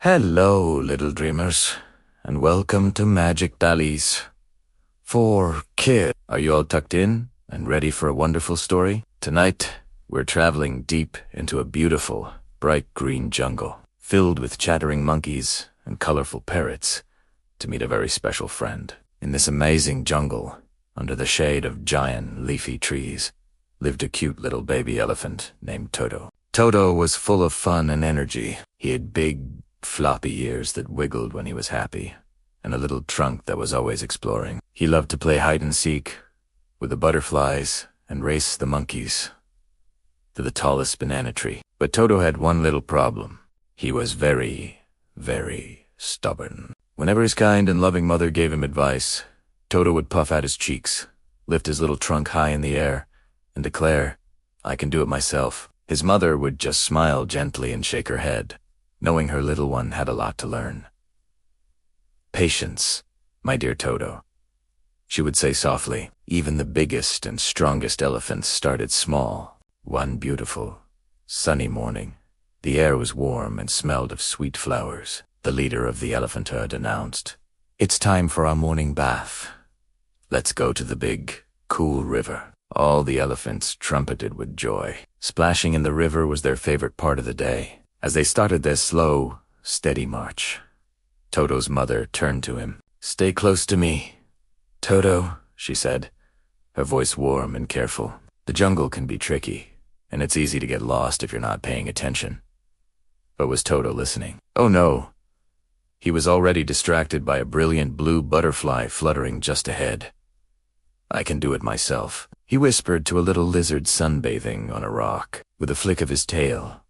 Hello, little dreamers, and welcome to Magic Dollies for Kids. Are you all tucked in and ready for a wonderful story? Tonight, we're traveling deep into a beautiful, bright green jungle, filled with chattering monkeys and colorful parrots, to meet a very special friend. In this amazing jungle, under the shade of giant leafy trees, lived a cute little baby elephant named Toto. Toto was full of fun and energy. He had big, floppy ears that wiggled when he was happy, and a little trunk that was always exploring. He loved to play hide-and-seek with the butterflies and race the monkeys to the tallest banana tree. But Toto had one little problem. He was very, very stubborn. Whenever his kind and loving mother gave him advice, Toto would puff out his cheeks, lift his little trunk high in the air, and declare, "I can do it myself." His mother would just smile gently and shake her head, knowing her little one had a lot to learn. "Patience, my dear Toto," she would say softly. Even the biggest and strongest elephants started small. One beautiful, sunny morning, the air was warm and smelled of sweet flowers. The leader of the elephant herd announced, "It's time for our morning bath. Let's go to the big, cool river." All the elephants trumpeted with joy. Splashing in the river was their favorite part of the day. As they started their slow, steady march, Toto's mother turned to him. "Stay close to me, Toto," she said, her voice warm and careful. The jungle can be tricky, and it's easy to get lost if you're not paying attention. But was Toto listening? Oh no. He was already distracted by a brilliant blue butterfly fluttering just ahead. "I can do it myself," he whispered to a little lizard sunbathing on a rock. With a flick of his tail,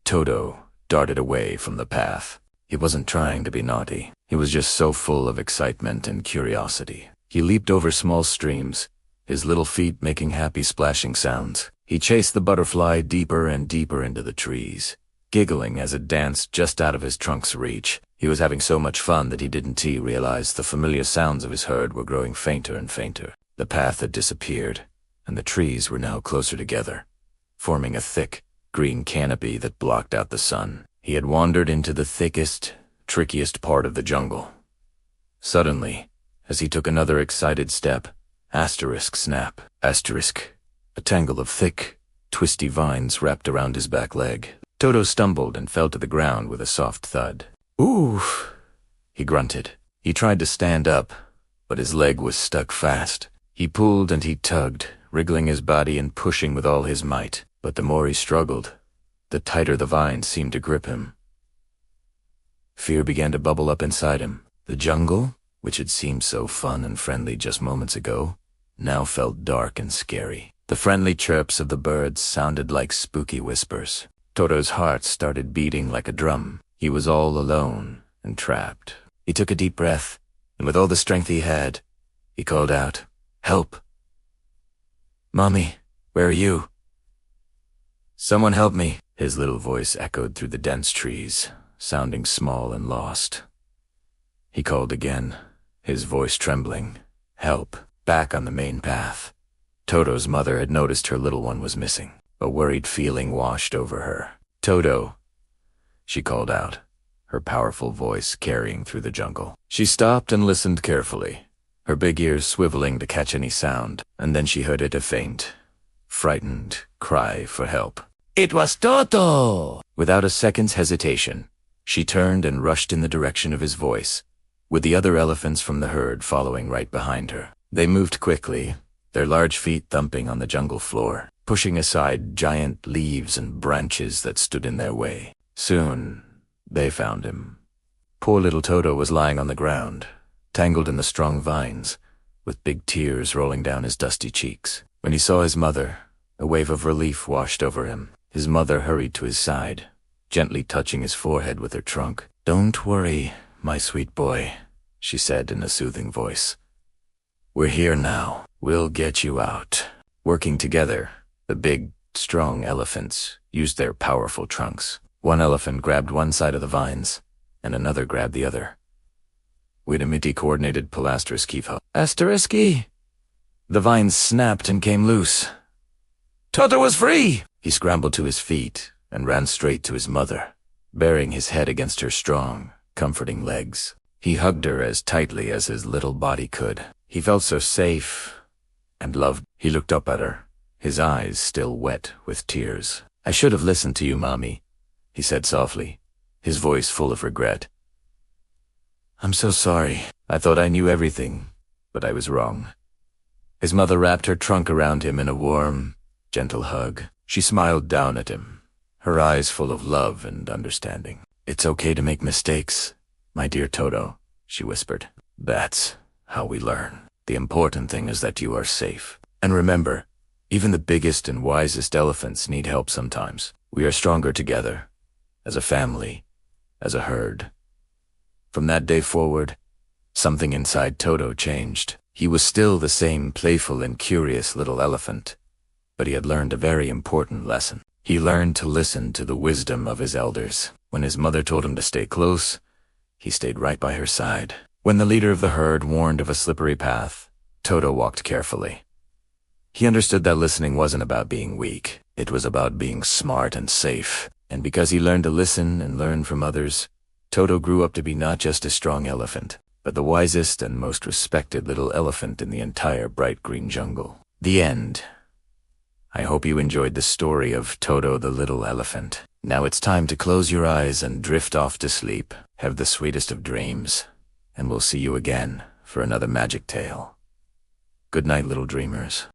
Toto darted away from the path. He wasn't trying to be naughty. He was just so full of excitement and curiosity. He leaped over small streams, his little feet making happy splashing sounds. He chased the butterfly deeper and deeper into the trees, giggling as it danced just out of his trunk's reach. He was having so much fun that he didn't realize the familiar sounds of his herd were growing fainter and fainter. The path had disappeared, and the trees were now closer together, forming a thick, green canopy that blocked out the sun. He had wandered into the thickest, trickiest part of the jungle. Suddenly, as he took another excited step, asterisk snap, asterisk, a tangle of thick, twisty vines wrapped around his back leg. Toto stumbled and fell to the ground with a soft thud. "Oof," he grunted. He tried to stand up, but his leg was stuck fast. He pulled and he tugged, wriggling his body and pushing with all his might. But the more he struggled, the tighter the vines seemed to grip him. Fear began to bubble up inside him. The jungle, which had seemed so fun and friendly just moments ago, now felt dark and scary. The friendly chirps of the birds sounded like spooky whispers. Toto's heart started beating like a drum. He was all alone and trapped. He took a deep breath, and with all the strength he had, he called out, "Help! Mommy, where are you? Someone help me." His little voice echoed through the dense trees, sounding small and lost. He called again, his voice trembling, "Help!" Back on the main path, Toto's mother had noticed her little one was missing. A worried feeling washed over her. "Toto," she called out, her powerful voice carrying through the jungle. She stopped and listened carefully, her big ears swiveling to catch any sound, and then she heard a faint, frightened cry for help. It was Toto! Without a second's hesitation, she turned and rushed in the direction of his voice, with the other elephants from the herd following right behind her. They moved quickly, their large feet thumping on the jungle floor, pushing aside giant leaves and branches that stood in their way. Soon, they found him. Poor little Toto was lying on the ground, tangled in the strong vines, with big tears rolling down his dusty cheeks. When he saw his mother, a wave of relief washed over him. His mother hurried to his side, gently touching his forehead with her trunk. "Don't worry, my sweet boy," she said in a soothing voice. "We're here now. We'll get you out." Working together, the big, strong elephants used their powerful trunks. One elephant grabbed one side of the vines, and another grabbed the other. Widamiti coordinated Palastriskiva. "Asteriski!" The vines snapped and came loose. Toto was free! He scrambled to his feet and ran straight to his mother. burying his head against her strong, comforting legs. He hugged her as tightly as his little body could. He felt so safe and loved. He looked up at her, his eyes still wet with tears. "I should have listened to you, Mommy," he said softly, his voice full of regret. "I'm so sorry. I thought I knew everything, but I was wrong." His mother wrapped her trunk around him in a warm, gentle hug. She smiled down at him, her eyes full of love and understanding. "It's okay to make mistakes, my dear Toto," she whispered. "That's how we learn. The important thing is that you are safe. And remember, even the biggest and wisest elephants need help sometimes. We are stronger together, as a family, as a herd." From that day forward, something inside Toto changed. He was still the same playful and curious little elephant, but he had learned a very important lesson. He learned to listen to the wisdom of his elders. When his mother told him to stay close, he stayed right by her side. When the leader of the herd warned of a slippery path, Toto walked carefully. He understood that listening wasn't about being weak. It was about being smart and safe. And because he learned to listen and learn from others, Toto grew up to be not just a strong elephant, but the wisest and most respected little elephant in the entire bright green jungle. The end. I hope you enjoyed the story of Toto the little elephant. Now it's time to close your eyes and drift off to sleep. Have the sweetest of dreams, and we'll see you again for another magic tale. Good night, little dreamers.